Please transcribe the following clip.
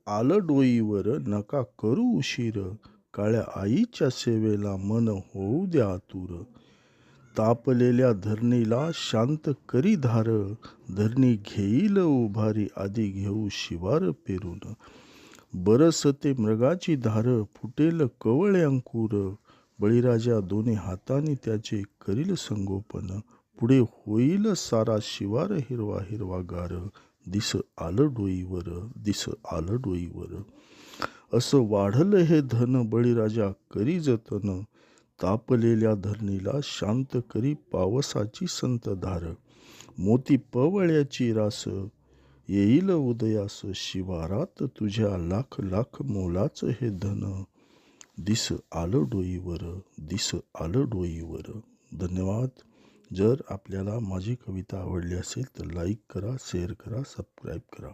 आलं डोईवर नका करू उशीर, काळ्या आईच्या सेवेला मन होऊ द्या आतुर. तापलेल्या धरणीला शांत करी धार, धरणी घेईल उभारी आधी घेऊ शिवार पेरून. बरसते मृगाची धार, फुटेल कवळे अंकुर, बळीराजा दोन्ही हातांनी त्याचे करील संगोपन. पुढे होईल सारा शिवार हिरवा हिरवागार, दिस आलं डोईवर, दिस आलं डोईवर. असं वाढलं हे धन, बळीराजा करी जतन, तापलेल्या धरणीला शांत करी पावसाची संतधार. मोती पवळ्याची रास, येईल उदयास शिवारात तुझ्या, लाख लाख मोलाच हे धन, दिस आलं डोईवर, दिस आलं डोईवर. धन्यवाद. जर आपल्याला माझी कविता आवडली असेल तर लाईक करा, शेअर करा, सबस्क्राईब करा.